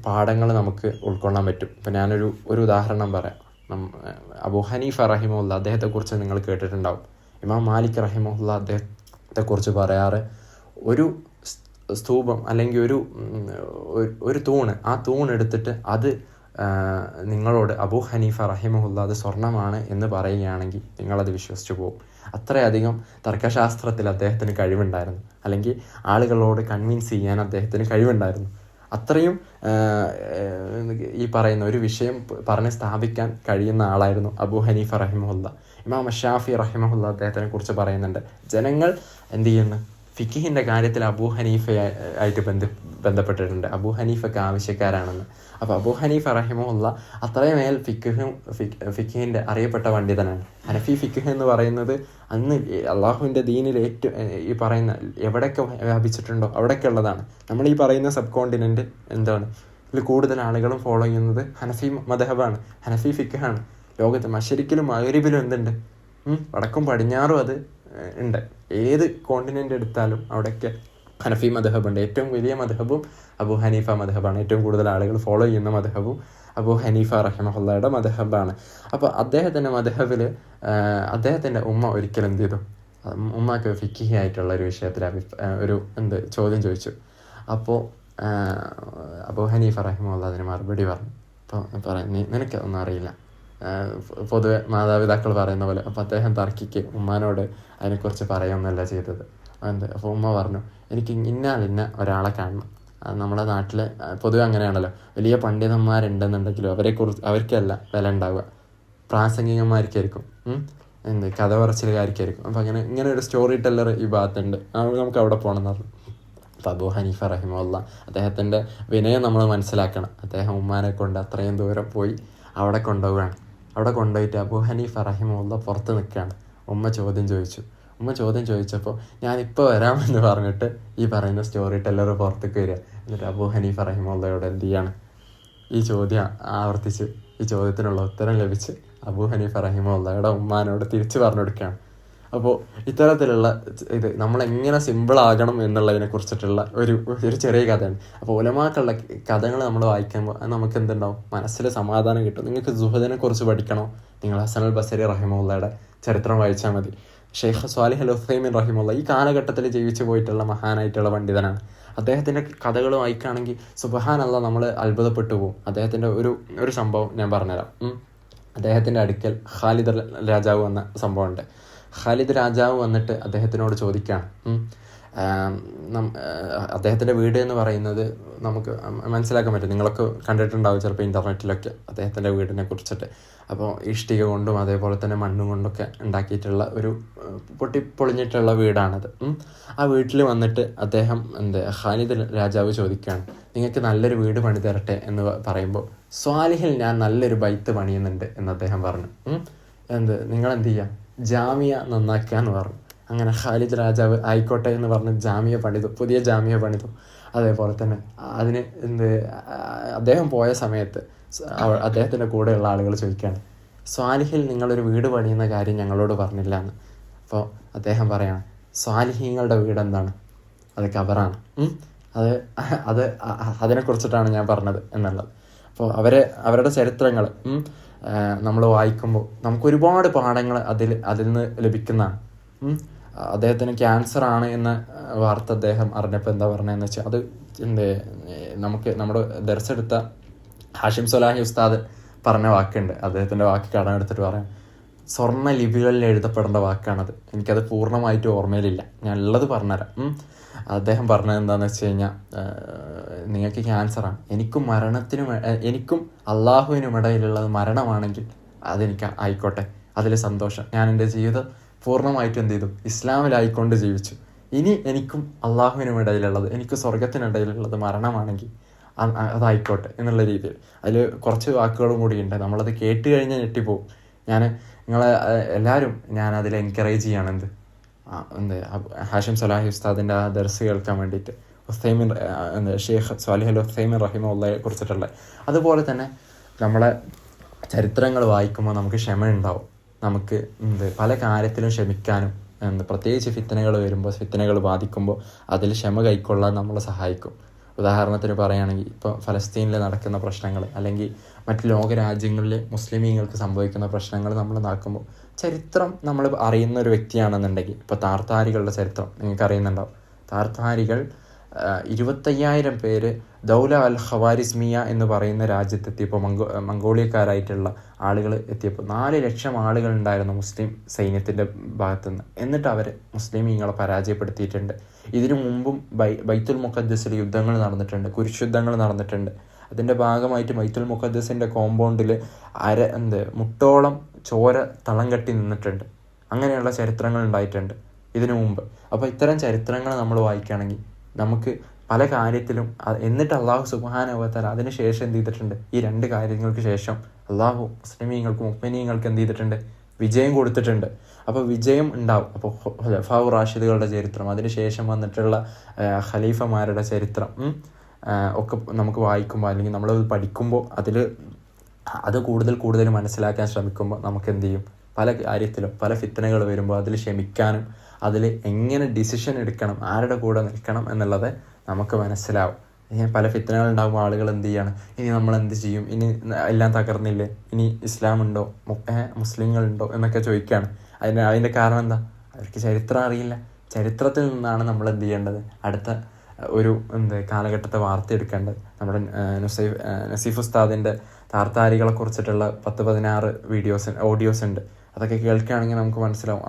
പാഠങ്ങൾ നമുക്ക് ഉൾക്കൊള്ളാൻ പറ്റും. ഇപ്പം ഞാനൊരു ഉദാഹരണം പറയാം. അബൂ ഹനീഫ റഹിമഹുല്ല, അദ്ദേഹത്തെക്കുറിച്ച് നിങ്ങൾ കേട്ടിട്ടുണ്ടാവും. ഇമാം മാലിക് റഹിമഹുല്ല അദ്ദേഹത്തെക്കുറിച്ച് പറയാറ്, ഒരു സ്തൂപം അല്ലെങ്കിൽ ഒരു തൂണ്, ആ തൂൺ എടുത്തിട്ട് അത് നിങ്ങളോട് അബൂ ഹനീഫ റഹിമഹുല്ല അത് സ്വർണ്ണമാണ് എന്ന് പറയുകയാണെങ്കിൽ നിങ്ങളത് വിശ്വസിച്ചു പോകും. അത്രയധികം തർക്കശാസ്ത്രത്തിൽ അദ്ദേഹത്തിന് കഴിവുണ്ടായിരുന്നു, അല്ലെങ്കിൽ ആളുകളോട് കൺവിൻസ് ചെയ്യാൻ അദ്ദേഹത്തിന് കഴിവുണ്ടായിരുന്നു. അത്രയും ഈ പറയുന്ന ഒരു വിഷയം പറഞ്ഞ് സ്ഥാപിക്കാൻ കഴിയുന്ന ആളായിരുന്നു അബൂ ഹനീഫ റഹിമഹുല്ല. ഇമാം ഷാഫി റഹിമഹുല്ല അദ്ദേഹത്തിനെ കുറിച്ച് പറയുന്നുണ്ട്, ജനങ്ങൾ എന്ത് ചെയ്യുന്നു, ഫിഖിഹിൻ്റെ കാര്യത്തിൽ അബൂ ഹനീഫയായിട്ട് ബന്ധപ്പെട്ടിട്ടുണ്ട്, അബൂ ഹനീഫയ്ക്ക് ആവശ്യക്കാരാണെന്ന്. അപ്പോൾ അബൂ ഹനീഫ റഹിമഹുല്ല അത്രയുമേൽ ഫിഖിഹിൻ്റെ അറിയപ്പെട്ട പണ്ഡിതനാണ്. ഹനഫി ഫിഖ് എന്ന് പറയുന്നത് അന്ന് അള്ളാഹുവിൻ്റെ ദീനിൽ ഏറ്റവും ഈ പറയുന്ന എവിടെയൊക്കെ വ്യാപിച്ചിട്ടുണ്ടോ അവിടെയൊക്കെ ഉള്ളതാണ്. നമ്മൾ ഈ പറയുന്ന സബ് കോണ്ടിനെൻ്റ് ഇതിൽ കൂടുതൽ ആളുകളും ഫോളോ ചെയ്യുന്നത് ഹനഫി മദ്ഹബാണ്, ഹനഫി ഫിഖാണ്. ലോകത്ത് മശരിക്കിലും മഗ്രിബിലും എന്തുണ്ട്, വടക്കും പടിഞ്ഞാറും അത് ഉണ്ട്. ഏത് കോണ്ടിനെൻ്റ് എടുത്താലും അവിടെയൊക്കെ ഹനഫി മദ്ഹബുണ്ട്. ഏറ്റവും വലിയ മദ്ഹബും അബൂ ഹനീഫ മദ്ഹബാണ്. ഏറ്റവും കൂടുതൽ ആളുകൾ ഫോളോ ചെയ്യുന്ന മദ്ഹബും അബൂ ഹനീഫ റഹിമഹുല്ലയുടെ മദ്ഹബാണ്. അപ്പോൾ അദ്ദേഹത്തിൻ്റെ മദ്ഹബിൽ അദ്ദേഹത്തിൻ്റെ ഉമ്മ ഒരിക്കലും എന്ത് ചെയ്തു, ഉമ്മക്ക് ഫിഖി ആയിട്ടുള്ള ഒരു വിഷയത്തിൽ ചോദ്യം ചോദിച്ചു. അപ്പോൾ അബൂ ഹനീഫ റഹിമഹുല്ല അതിന് മറുപടി പറഞ്ഞു. അപ്പോൾ നിനക്ക് ഒന്നും അറിയില്ല, പൊതുവെ മാതാപിതാക്കൾ പറയുന്ന പോലെ. അപ്പോൾ അദ്ദേഹം തർക്കിക്ക് ഉമ്മാനോട് അതിനെക്കുറിച്ച് പറയുകയൊന്നുമല്ല ചെയ്തത്. അപ്പോൾ ഉമ്മ പറഞ്ഞു, എനിക്ക് ഇന്ന ഒരാളെ കാണണം. നമ്മുടെ നാട്ടിൽ പൊതുവെ അങ്ങനെയാണല്ലോ, വലിയ പണ്ഡിതന്മാരുണ്ടെന്നുണ്ടെങ്കിലും അവർക്കല്ല വില ഉണ്ടാവുക, പ്രാസംഗികന്മാർക്കായിരിക്കും, കഥ പറച്ചിലുകാർക്കായിരിക്കും. അപ്പോൾ ഇങ്ങനെ ഒരു സ്റ്റോറി ടെല്ലർ ഈ ഭാഗത്തുണ്ട്, നമുക്ക് അവിടെ പോകണമെന്ന് പറഞ്ഞു. അപ്പോൾ അബൂ ഹനീഫ റഹിമഹുല്ല അദ്ദേഹത്തിൻ്റെ വിനയം നമ്മൾ മനസ്സിലാക്കണം. അദ്ദേഹം ഉമ്മാനെ കൊണ്ട് അത്രയും ദൂരം പോയി അവിടെ കൊണ്ടുപോവുകയാണ്. അവിടെ കൊണ്ടുപോയിട്ട് അബൂ ഹനീഫ റഹിമഹുല്ല പുറത്ത് നിൽക്കുകയാണ്. ഉമ്മ ചോദ്യം ചോദിച്ചപ്പോൾ ഞാനിപ്പോൾ വരാമെന്ന് പറഞ്ഞിട്ട് ഈ പറയുന്ന സ്റ്റോറി ടെല്ലർ പുറത്തേക്ക് വരിക. എന്നിട്ട് അബൂ ഹനീഫ റഹിമഹുല്ലയോട് എന്ത് ചെയ്യാണ്, ഈ ചോദ്യം ആവർത്തിച്ച് ഈ ചോദ്യത്തിനുള്ള ഉത്തരം ലഭിച്ച് അബൂ ഹനീഫ റഹിമഹുല്ലയുടെ ഉമ്മാനോട് തിരിച്ചു പറഞ്ഞു കൊടുക്കുകയാണ്. അപ്പോൾ ഇത്തരത്തിലുള്ള നമ്മളെങ്ങനെ സിമ്പിളാകണം എന്നുള്ളതിനെ കുറിച്ചിട്ടുള്ള ഒരു ചെറിയ കഥയാണ്. അപ്പോൾ ഉലമാക്കളുടെ കഥകൾ നമ്മൾ വായിക്കുമ്പോൾ നമുക്ക് എന്തുണ്ടാവും, മനസ്സിൽ സമാധാനം കിട്ടും. നിങ്ങൾക്ക് സുഹദിനെ കുറിച്ച് പഠിക്കണോ, നിങ്ങൾ ഹസൻ അൽ ബസരി റഹിമഹുല്ലയുടെ ചരിത്രം വായിച്ചാൽ മതി. ഷെയ്ഖ് സ്വാലിഹ് അൽ ഉസൈമിൻ റഹിമഹുല്ല ഈ കാലഘട്ടത്തിൽ ജീവിച്ചു പോയിട്ടുള്ള മഹാനായിട്ടുള്ള പണ്ഡിതനാണ്. അദ്ദേഹത്തിൻ്റെ കഥകൾ വായിക്കുകയാണെങ്കിൽ സുബ്ഹാനല്ലാഹ് നമ്മൾ അത്ഭുതപ്പെട്ടു പോകും. അദ്ദേഹത്തിൻ്റെ ഒരു സംഭവം ഞാൻ പറഞ്ഞുതരാം. അദ്ദേഹത്തിൻ്റെ അടുക്കൽ ഖാലിദ് രാജാവ് വന്ന സംഭവമുണ്ട്. ഖാലിദ് രാജാവ് വന്നിട്ട് അദ്ദേഹത്തിനോട് ചോദിക്കുകയാണ്, അദ്ദേഹത്തിൻ്റെ വീട് എന്ന് പറയുന്നത് നമുക്ക് മനസ്സിലാക്കാൻ പറ്റും, നിങ്ങളൊക്കെ കണ്ടിട്ടുണ്ടാവും ചിലപ്പോൾ ഇൻ്റർനെറ്റിലൊക്കെ അദ്ദേഹത്തിൻ്റെ വീടിനെ കുറിച്ചിട്ട്. അപ്പോൾ ഇഷ്ടിക കൊണ്ടും അതേപോലെ തന്നെ മണ്ണും കൊണ്ടൊക്കെ ഉണ്ടാക്കിയിട്ടുള്ള ഒരു പൊട്ടിപ്പൊളിഞ്ഞിട്ടുള്ള വീടാണത്. ആ വീട്ടിൽ വന്നിട്ട് അദ്ദേഹം ഖാലിദ് രാജാവ് ചോദിക്കുകയാണ്, നിങ്ങൾക്ക് നല്ലൊരു വീട് പണി തരട്ടെ എന്ന് പറയുമ്പോൾ, സ്വാലിഹിൽ ഞാൻ നല്ലൊരു ബൈത്ത് പണിയുന്നുണ്ട് എന്ന് അദ്ദേഹം പറഞ്ഞു. നിങ്ങളെന്ത് ചെയ്യുക, ജാമിയ നന്നാക്കുക എന്ന് പറഞ്ഞു. അങ്ങനെ ഖാലിദ് രാജാവ് ആയിക്കോട്ടെ എന്ന് പറഞ്ഞ് ജാമിയ പണിതു, പുതിയ ജാമിയ പണിതു. അതേപോലെ തന്നെ അതിന് അദ്ദേഹം പോയ സമയത്ത് അദ്ദേഹത്തിൻ്റെ കൂടെയുള്ള ആളുകൾ ചോദിക്കുകയാണ്, സ്വാലിഹിൽ നിങ്ങളൊരു വീട് പണിയുന്ന കാര്യം ഞങ്ങളോട് പറഞ്ഞില്ല എന്ന്. അപ്പോൾ അദ്ദേഹം പറയാണ്, സ്വാലിഹീങ്ങളുടെ വീട് എന്താണ്, അത് ഖബറാണ്, അതിനെക്കുറിച്ചിട്ടാണ് ഞാൻ പറഞ്ഞത് എന്നുള്ളത്. അപ്പോൾ അവരുടെ ചരിത്രങ്ങൾ നമ്മൾ വായിക്കുമ്പോൾ നമുക്ക് ഒരുപാട് പാഠങ്ങൾ അതിൽ നിന്ന് ലഭിക്കുന്നതാണ്. അദ്ദേഹത്തിന് ക്യാൻസർ ആണ് എന്ന വാർത്ത അദ്ദേഹം അറിഞ്ഞപ്പോൾ എന്താ പറഞ്ഞതെന്ന് വെച്ചാൽ, അത് നമ്മുടെ ദർസെടുത്ത ഹാഷിം സൊലാഹി ഉസ്താദ് പറഞ്ഞ വാക്കുണ്ട്. അദ്ദേഹത്തിൻ്റെ വാക്ക് കടമെടുത്തിട്ട് പറയാം, സ്വർണ്ണ ലിപികളിൽ എഴുതപ്പെടേണ്ട വാക്കാണത്. എനിക്കത് പൂർണ്ണമായിട്ട് ഓർമ്മയിലില്ല, ഞാൻ ഉള്ളത് പറഞ്ഞുതരാം. അദ്ദേഹം പറഞ്ഞത് എന്താണെന്ന് വെച്ച് കഴിഞ്ഞാൽ, നിങ്ങൾക്ക് ക്യാൻസറാണ്, എനിക്കും അള്ളാഹുവിനും ഇടയിലുള്ളത് മരണമാണെങ്കിൽ അതെനിക്ക് ആയിക്കോട്ടെ, അതിൽ സന്തോഷം. ഞാൻ എൻ്റെ ജീവിതം പൂർണ്ണമായിട്ടും എന്ത് ചെയ്തു, ഇസ്ലാമിലായിക്കൊണ്ട് ജീവിച്ചു. ഇനി എനിക്കും അള്ളാഹുവിനും ഇടയിലുള്ളത്, എനിക്ക് സ്വർഗത്തിനിടയിലുള്ളത് മരണമാണെങ്കിൽ അതായിക്കോട്ടെ എന്നുള്ള രീതിയിൽ. അതിൽ കുറച്ച് വാക്കുകളും കൂടിയുണ്ട്, നമ്മളത് കേട്ട് കഴിഞ്ഞാൽ ഞെട്ടിപ്പോവും. നിങ്ങളെ എല്ലാവരും അതിൽ എൻകറേജ് ചെയ്യാണ് ഹാഷിം സൊലാഹി ഉസ്താദിൻ്റെ ആ ദർസ് കേൾക്കാൻ വേണ്ടിയിട്ട്. ഷെയ്ഖ് സ്വാലിഹ് അൽ ഉസൈമിൻ റഹിമഹുള്ളയെ കുറിച്ചിട്ടുള്ള. അതുപോലെ തന്നെ നമ്മളെ ചരിത്രങ്ങൾ വായിക്കുമ്പോൾ നമുക്ക് ക്ഷമ ഉണ്ടാവും. നമുക്ക് പല കാര്യത്തിലും ക്ഷമിക്കാനും പ്രത്യേകിച്ച് ഫിത്തനകൾ വരുമ്പോൾ, ഫിത്തനകൾ ബാധിക്കുമ്പോൾ അതിൽ ക്ഷമ കൈക്കൊള്ളാൻ നമ്മളെ സഹായിക്കും. ഉദാഹരണത്തിന് പറയുകയാണെങ്കിൽ, ഇപ്പോൾ ഫലസ്തീനിൽ നടക്കുന്ന പ്രശ്നങ്ങൾ, അല്ലെങ്കിൽ മറ്റ് ലോകരാജ്യങ്ങളിൽ മുസ്ലിമീങ്ങൾക്ക് സംഭവിക്കുന്ന പ്രശ്നങ്ങൾ നമ്മൾ നടക്കുമ്പോൾ ചരിത്രം നമ്മൾ അറിയുന്ന ഒരു വ്യക്തിയാണെന്നുണ്ടെങ്കിൽ, ഇപ്പോൾ താർത്താരികളുടെ ചരിത്രം നിങ്ങൾക്ക് അറിയുന്നുണ്ടാവും. താർത്താരികൾ 25,000 പേര് ദൗല അൽ ഖവാരിസ്മിയ എന്ന് പറയുന്ന രാജ്യത്തെത്തിയപ്പോൾ, മംഗോളിയക്കാരായിട്ടുള്ള ആളുകൾ എത്തിയപ്പോൾ 4 ലക്ഷം ആളുകൾ ഉണ്ടായിരുന്നു മുസ്ലിം സൈന്യത്തിൻ്റെ ഭാഗത്തുനിന്ന്. എന്നിട്ട് അവർ മുസ്ലിമീങ്ങളെ പരാജയപ്പെടുത്തിയിട്ടുണ്ട്. ഇതിനു മുമ്പും ബൈത്തുൽ മുഖദ്ദസിൽ യുദ്ധങ്ങൾ നടന്നിട്ടുണ്ട്, കുരിശുദ്ധങ്ങൾ നടന്നിട്ടുണ്ട്. അതിൻ്റെ ഭാഗമായിട്ട് ബൈത്തുൽ മുഖദ്ദസിൻ്റെ കോമ്പൗണ്ടിൽ മുട്ടോളം ചോര തളം കെട്ടി നിന്നിട്ടുണ്ട്. അങ്ങനെയുള്ള ചരിത്രങ്ങൾ ഉണ്ടായിട്ടുണ്ട് ഇതിനു മുമ്പ്. അപ്പോൾ ഇത്തരം ചരിത്രങ്ങൾ നമ്മൾ വായിക്കുകയാണെങ്കിൽ നമുക്ക് പല കാര്യത്തിലും, എന്നിട്ട് അള്ളാഹു സുബ്ഹാനഹു വ തആല അതിന് ശേഷം എന്ത് ചെയ്തിട്ടുണ്ട്, ഈ 2 കാര്യങ്ങൾക്ക് ശേഷം അള്ളാഹു മുസ്ലിമീങ്ങൾക്ക് മുഅ്മിനീങ്ങൾക്ക് എന്ത് ചെയ്തിട്ടുണ്ട്, വിജയം കൊടുത്തിട്ടുണ്ട്. അപ്പോൾ വിജയം ഉണ്ടാവും. അപ്പോൾ ഖുലഫാ റാഷിദുകളുടെ ചരിത്രം, അതിന് ശേഷം വന്നിട്ടുള്ള ഖലീഫമാരുടെ ചരിത്രം ഒക്കെ നമുക്ക് വായിക്കുമ്പോൾ, അല്ലെങ്കിൽ നമ്മളത് പഠിക്കുമ്പോൾ, അത് കൂടുതൽ മനസ്സിലാക്കാൻ ശ്രമിക്കുമ്പോൾ നമുക്ക് എന്ത് ചെയ്യും, പല കാര്യത്തിലും പല ഫിത്തനകൾ വരുമ്പോൾ അതിൽ ക്ഷമിക്കാനും അതിൽ എങ്ങനെ ഡിസിഷൻ എടുക്കണം, ആരുടെ കൂടെ നിൽക്കണം എന്നുള്ളത് നമുക്ക് മനസ്സിലാവും. പല ഫിത്തനകൾ ഉണ്ടാകുമ്പോൾ ആളുകൾ എന്ത് ചെയ്യാണ്, ഇനി നമ്മൾ എന്ത് ചെയ്യും, ഇനി എല്ലാം തകർന്നില്ലേ, ഇനി ഇസ്ലാം ഉണ്ടോ, മുസ്ലിങ്ങളുണ്ടോ എന്നൊക്കെ ചോദിക്കുകയാണ്. അതിൻ്റെ കാരണം എന്താ, അവർക്ക് ചരിത്രം അറിയില്ല. ചരിത്രത്തിൽ നിന്നാണ് നമ്മൾ എന്ത് ചെയ്യേണ്ടത്, അടുത്ത ഒരു കാലഘട്ടത്തെ വാർത്തെടുക്കേണ്ടത്. നമ്മുടെ നസീഫ് ഉസ്താദിൻ്റെ താർത്താരികളെ കുറിച്ചിട്ടുള്ള 10-16 ഓഡിയോസ് ഉണ്ട്. അതൊക്കെ കേൾക്കുകയാണെങ്കിൽ നമുക്ക് മനസ്സിലാവും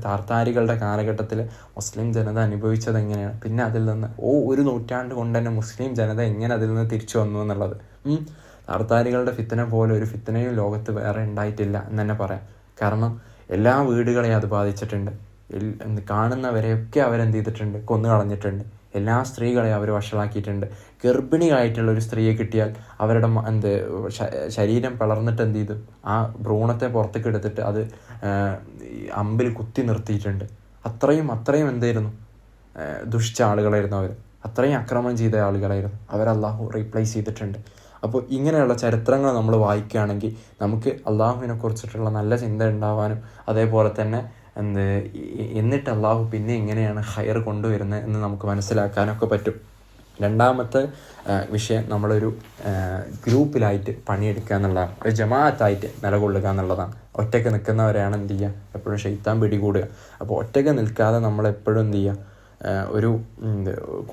താർത്താരികളുടെ കാലഘട്ടത്തിൽ മുസ്ലിം ജനത അനുഭവിച്ചത് എങ്ങനെയാണ്, പിന്നെ അതിൽ നിന്ന് ഒരു നൂറ്റാണ്ട് കൊണ്ട് തന്നെ മുസ്ലിം ജനത എങ്ങനെ അതിൽ നിന്ന് തിരിച്ചു വന്നു എന്നുള്ളത്. താർത്താരികളുടെ ഫിത്തന പോലെ ഒരു ഫിത്തനയും ലോകത്ത് വേറെ ഉണ്ടായിട്ടില്ല എന്ന് തന്നെ പറയാം. കാരണം എല്ലാ വീടുകളെയും അത് ബാധിച്ചിട്ടുണ്ട്. കാണുന്നവരെയൊക്കെ അവരെന്ത് ചെയ്തിട്ടുണ്ട്, കൊന്നു കളഞ്ഞിട്ടുണ്ട്. എല്ലാ സ്ത്രീകളെയും അവർ വഷളാക്കിയിട്ടുണ്ട്. ഗർഭിണിയായിട്ടുള്ള ഒരു സ്ത്രീയെ കിട്ടിയാൽ അവരുടെ ശരീരം പിളർന്നിട്ട് എന്ത് ചെയ്തു, ആ ഭ്രൂണത്തെ പുറത്തേക്ക് എടുത്തിട്ട് അത് അമ്പിൽ കുത്തി നിർത്തിയിട്ടുണ്ട്. അത്രയും എന്തായിരുന്നു, ദുഷിച്ച ആളുകളായിരുന്നു അവർ. അത്രയും ആക്രമണം ചെയ്ത ആളുകളായിരുന്നു അവർ. അള്ളാഹു റീപ്ലേസ് ചെയ്തിട്ടുണ്ട്. അപ്പോൾ ഇങ്ങനെയുള്ള ചരിത്രങ്ങൾ നമ്മൾ വായിക്കുകയാണെങ്കിൽ നമുക്ക് അള്ളാഹുവിനെ കുറിച്ചിട്ടുള്ള നല്ല ചിന്ത ഉണ്ടാവാനും, അതേപോലെ തന്നെ എന്നിട്ട് അള്ളാഹു പിന്നെ എങ്ങനെയാണ് ഹൈർ കൊണ്ടുവരുന്നത് എന്ന് നമുക്ക് മനസ്സിലാക്കാനൊക്കെ പറ്റും. രണ്ടാമത്തെ വിഷയം, നമ്മളൊരു ഗ്രൂപ്പിലായിട്ട് പണിയെടുക്കുക എന്നുള്ളതാണ്. ഒരു ജമാഅത്തായിട്ട് നിലകൊള്ളുക എന്നുള്ളതാണ്. ഒറ്റയ്ക്ക് നിൽക്കുന്നവരെയാണ് എന്ത് ചെയ്യുക, എപ്പോഴും ശൈത്താൻ പിടികൂടുക. അപ്പോൾ ഒറ്റയ്ക്ക് നിൽക്കാതെ നമ്മളെപ്പോഴും എന്ത് ചെയ്യുക, ഒരു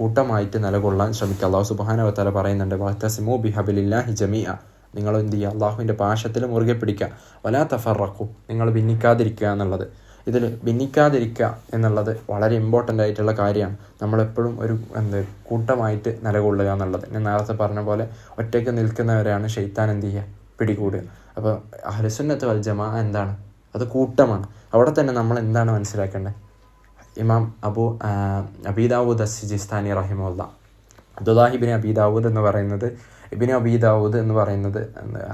കൂട്ടമായിട്ട് നിലകൊള്ളാൻ ശ്രമിക്കുക. അള്ളാഹു സുബ്ഹാനഹു വ തആല പറയുന്നുണ്ട്, വഅ്തസിമൂ ബിഹബ്ലില്ലാഹി ജമീഅ, നിങ്ങൾ എന്ത് ചെയ്യുക, അള്ളാഹുവിൻ്റെ പാശത്തിൽ മുറുകെ പിടിക്കുക. വലാ തഫറഖു, നിങ്ങൾ ഭിന്നിക്കാതിരിക്കുക എന്നുള്ളത്. ഇതിൽ ഭിന്നിക്കാതിരിക്കുക എന്നുള്ളത് വളരെ ഇമ്പോർട്ടൻ്റ് ആയിട്ടുള്ള കാര്യമാണ്. നമ്മളെപ്പോഴും ഒരു കൂട്ടമായിട്ട് നിലകൊള്ളുക എന്നുള്ളത്. ഞാൻ നേരത്തെ പറഞ്ഞ പോലെ ഒറ്റയ്ക്ക് നിൽക്കുന്നവരെയാണ് ശൈത്താൻ എന്ത് ചെയ്യുക, പിടികൂടുക. അപ്പോൾ അഹ്ലുസുന്നത്ത് വൽ ജമാഅ എന്താണ്, അത് കൂട്ടമാണ്. അവിടെ തന്നെ നമ്മൾ എന്താണ് മനസ്സിലാക്കേണ്ടത്, ഇമാം അബീ ദാവൂദ് അസ്സിജിസ്താനി റഹിമഹുല്ലാ, അബ്ദുല്ലാഹി ഇബ്നു അബീ ദാവൂദ് എന്ന് പറയുന്നത്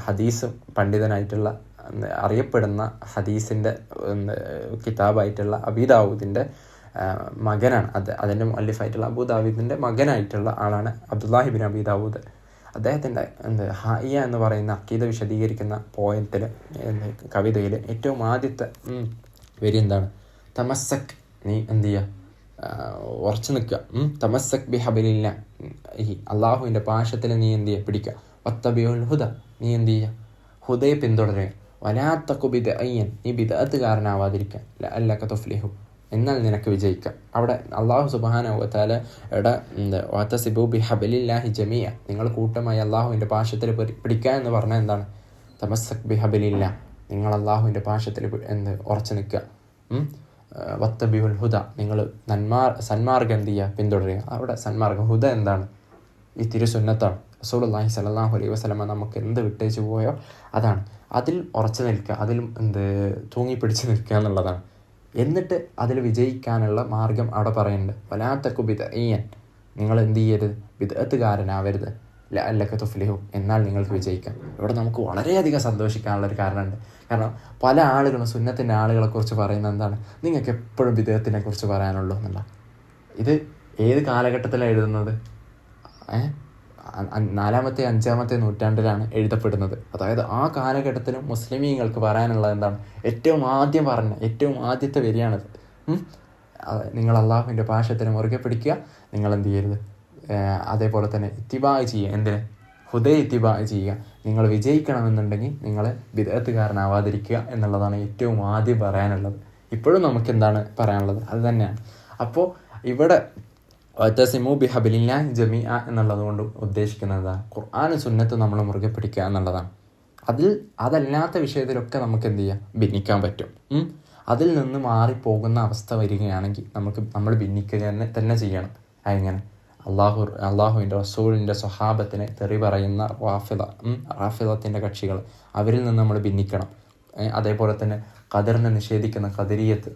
ഹദീസ് പണ്ഡിതനായിട്ടുള്ള അറിയപ്പെടുന്ന ഹദീസിൻ്റെ കിതാബായിട്ടുള്ള അബീ ദാവൂദിൻ്റെ മകനാണ്. അതിൻ്റെ മുഅല്ലിഫായിട്ടുള്ള അബൂ ദാവൂദിൻ്റെ മകനായിട്ടുള്ള ആളാണ് അബ്ദുല്ലാഹി ഇബ്നു അബീ ദാവൂദ്. അദ്ദേഹത്തിൻ്റെ ഹായിയ എന്ന് പറയുന്ന അക്കീദ വിശദീകരിക്കുന്ന പോയത്തിൽ, കവിതയിൽ ഏറ്റവും ആദ്യത്തെ വരി എന്താണ്, തമസ്സക്, നീ എന്ത് ചെയ്യുക, ഉറച്ചു നിൽക്കുക. തമസ്സക് ബിഹബിലില്ല, ഈ അള്ളാഹുവിൻ്റെ പാശത്തിൽ നീ എന്ത് ചെയ്യുക, പിടിക്കുക. വത്തബിഉൽ ഹുദ, നീ എന്ത് ചെയ്യുക, ഹുദയെ പിന്തുടരുക. വലാ തഖു ബിദ്അയ്യൻ, നീ ബിദ്അത്തുകാരനാവാതിരിക്കുക. ലഅല്ലക തുഫ്ലിഹു, എന്നാൽ നിനക്ക് വിജയിക്കാം. അവിടെ അള്ളാഹു സുബ്ഹാനഹു വ തആലയുടെ വഅതസിബു ബിഹബ്ലില്ലാഹി ജമീഅ, നിങ്ങൾ കൂട്ടമായി അള്ളാഹുവിൻ്റെ പാശത്തിൽ പിടിക്കുക എന്ന് പറഞ്ഞാൽ എന്താണ്? തമസ്സക് ബിഹബ്ലില്ലാ, നിങ്ങൾ അള്ളാഹുവിൻ്റെ പാശത്തിൽ ഉറച്ചു നിൽക്കുക. വത്തബിഉൽ ഹുദ, നിങ്ങൾ സന്മാർഗം എന്ത് ചെയ്യുക? പിന്തുടരുക. അവിടെ സന്മാർഗം, ഹുദ എന്താണ്? ഈ തിരുസുന്നത്താണ്. റസൂലുള്ളാഹി സ്വല്ലല്ലാഹു അലൈഹി വസല്ലമ നമുക്ക് എന്ത് വിട്ടേച്ച് പോയോ അതാണ്. അതിൽ ഉറച്ചു നിൽക്കുക, അതിൽ തൂങ്ങിപ്പിടിച്ച് നിൽക്കുക എന്നുള്ളതാണ്. എന്നിട്ട് അതിൽ വിജയിക്കാനുള്ള മാർഗം അവിടെ പറയുന്നുണ്ട്. വലാതകു ബിദ്ഇയ്യൻ, നിങ്ങൾ എന്ത് ചെയ്യരുത്? ബിദ്അത്തുകാരനാവരുത്. ലഅല്ലക തുഫ്ലിഹു, എന്നാൽ നിങ്ങൾക്ക് വിജയിക്കാം. ഇവിടെ നമുക്ക് വളരെയധികം സന്തോഷിക്കാനുള്ളൊരു കാരണമുണ്ട്. കാരണം പല ആളുകളും സുന്നത്തിൻ്റെ ആളുകളെക്കുറിച്ച് പറയുന്നത് എന്താണ്? നിങ്ങൾക്ക് എപ്പോഴും ബിദ്അത്തിനെ കുറിച്ച് പറയാനുള്ളൂ എന്നുള്ള. ഇത് ഏത് കാലഘട്ടത്തിലാണ് എഴുതുന്നത്? 4ാമത്തെ 5ാമത്തെ നൂറ്റാണ്ടിലാണ് എഴുതപ്പെടുന്നത്. അതായത് ആ കാലഘട്ടത്തിലും മുസ്ലിമീങ്ങൾക്ക് പറയാനുള്ളത് എന്താണ്? ഏറ്റവും ആദ്യത്തെ വരിയാണിത്. നിങ്ങൾ അള്ളാഹുവിൻ്റെ പാശത്തിന് മുറുകെ പിടിക്കുക, നിങ്ങൾ എന്ത് ചെയ്യരുത്? അതേപോലെ തന്നെ ഇത്തിബാ ചെയ്യുക. എന്തിന്? ഹുദയെ ഇത്തിബാ ചെയ്യുക. നിങ്ങൾ വിജയിക്കണമെന്നുണ്ടെങ്കിൽ നിങ്ങൾ ബിദ്അത്തുകാരനാവാതിരിക്കുക എന്നുള്ളതാണ് ഏറ്റവും ആദ്യം പറയാനുള്ളത്. ഇപ്പോഴും നമുക്ക് എന്താണ് പറയാനുള്ളത്? അത് തന്നെയാണ്. അപ്പോൾ ഇവിടെ വഅതസിമു ബിഹബ്ലില്ലാഹി ജമീഅ എന്നുള്ളത് കൊണ്ട് ഉദ്ദേശിക്കുന്നത് ഖുർആനും സുന്നത്തും നമ്മൾ മുറുകെ പിടിക്കുക എന്നുള്ളതാണ്. അതല്ലാത്ത വിഷയത്തിലൊക്കെ നമുക്ക് എന്ത് ചെയ്യാം? ഭിന്നിക്കാൻ പറ്റും. അതിൽ നിന്ന് മാറിപ്പോകുന്ന അവസ്ഥ വരികയാണെങ്കിൽ നമ്മൾ ഭിന്നിക്കുക തന്നെ ചെയ്യണം. എങ്ങനെ? അള്ളാഹുവിൻ്റെ റസൂലിൻ്റെ സ്വഹാബത്തിനെ തെറി പറയുന്ന റാഫിളത്തിൻ്റെ കക്ഷികൾ, അവരിൽ നിന്ന് നമ്മൾ ഭിന്നിക്കണം. അതേപോലെ തന്നെ ഖദറിനെ നിഷേധിക്കുന്ന ഖദരിയത്ത്,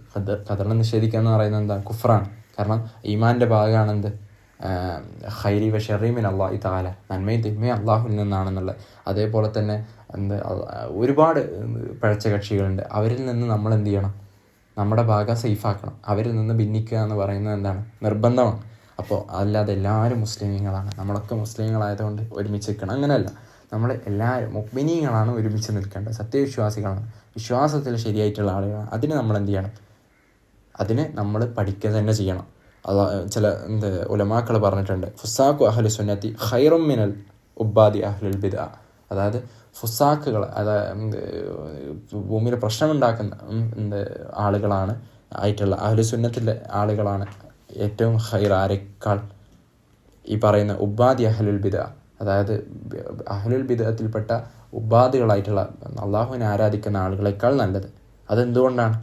ഖദറിനെ നിഷേധിക്കുക എന്ന് പറയുന്നത് എന്താ? കുഫ്രാണ്. കാരണം ഈമാൻ്റെ ഭാഗമാണെന്ത്? ഖൈരി വ ശർരി മിൻ അല്ലാഹി തആല, നന്മയും തിന്മയും അള്ളാഹുവിൽ നിന്നാണെന്നുള്ളത്. അതേപോലെ തന്നെ ഒരുപാട് പഴച്ച കക്ഷികളുണ്ട്. അവരിൽ നിന്ന് നമ്മൾ എന്ത് ചെയ്യണം? നമ്മുടെ ഭാഗം സേഫാക്കണം. അവരിൽ നിന്ന് ഭിന്നിക്കുക എന്ന് പറയുന്നത് എന്താണ്? നിർബന്ധമാണ്. അപ്പോൾ അല്ലാതെ എല്ലാവരും മുസ്ലിമീങ്ങളാണ്, നമ്മളൊക്കെ മുസ്ലിങ്ങളായതുകൊണ്ട് ഒരുമിച്ച് നിൽക്കണം, അങ്ങനെയല്ല. നമ്മൾ എല്ലാവരും മുഅ്മിനീങ്ങളാണ്, ഒരുമിച്ച് നിൽക്കേണ്ടത്, സത്യവിശ്വാസികളാണ്, വിശ്വാസത്തിൽ ശരിയായിട്ടുള്ള ആളുകളാണ്. അതിന് നമ്മൾ എന്ത് ചെയ്യണം? അതിന് നമ്മൾ പഠിക്കുക തന്നെ ചെയ്യണം. ചില ഉലമാക്കൾ പറഞ്ഞിട്ടുണ്ട്, ഫുസാഖു അഹ്ലു സുന്നത്തി ഖൈറും മിനൽ ഉബ്ബാദി അഹ്ലുൽ ബിദ്അ. അതായത് ഫുസാഖുകൾ, അതായത് ഭൂമിയിൽ പ്രശ്നമുണ്ടാക്കുന്ന ആളുകളാണ് ആയിട്ടുള്ള അഹ്ലു സുന്നത്തിലെ ആളുകളാണ് ഏറ്റവും ഖൈർ. ആരെക്കാൾ? ഈ പറയുന്ന ഉബ്ബാദി അഹ്ലുൽ ബിദ്അ, അതായത് അഹ്ലുൽ ബിദ്അത്തിൽപ്പെട്ട ഉബ്ബാദികളായിട്ടുള്ള അള്ളാഹുവിനെ ആരാധിക്കുന്ന ആളുകളെക്കാൾ നല്ലത്. അതെന്തുകൊണ്ടാണ്?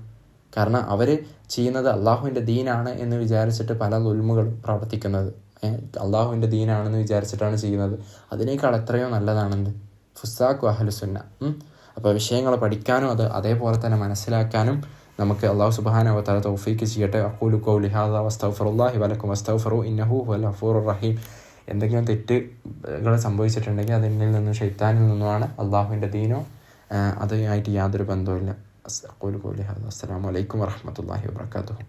കാരണം അവർ ചെയ്യുന്നത് അള്ളാഹുവിൻ്റെ ദീനാണ് എന്ന് വിചാരിച്ചിട്ട് പല ദുൽമുകളും പ്രവർത്തിക്കുന്നത് അള്ളാഹുവിൻ്റെ ദീനാണെന്ന് വിചാരിച്ചിട്ടാണ് ചെയ്യുന്നത്. അതിനേക്കാൾ എത്രയോ നല്ലതാണെന്ന് ഫുസാഖു അഹ്ലു സുന്ന. അപ്പോൾ വിഷയങ്ങൾ പഠിക്കാനും അതേപോലെ തന്നെ മനസ്സിലാക്കാനും നമുക്ക് അള്ളാഹു സുബ്ഹാനഹു വ തആല തൗഫീക്ക് ചെയ്യട്ടെ. അഖൂലു ഖൗലി ഹാദാ വസ്തഗ്ഫിറുല്ലാഹി വലക്കും വസ്തഗ്ഫിറൂ ഇന്നഹു ഹുവൽ ഗഫൂറുർ റഹീം. എന്തെങ്കിലും തെറ്റുകൾ സംഭവിച്ചിട്ടുണ്ടെങ്കിൽ അതിൽ നിന്നും ശൈത്താനിൽ നിന്നുമാണ്, അള്ളാഹുവിൻ്റെ ദീനോ അതുമായിട്ട് യാതൊരു ബന്ധവുമില്ല. അഖൂലു ഖൗലി ഹാദാ. അസ്സലാമു അലൈക്കും വറഹ്മത്തുള്ളാഹി വബറകാതുഹു.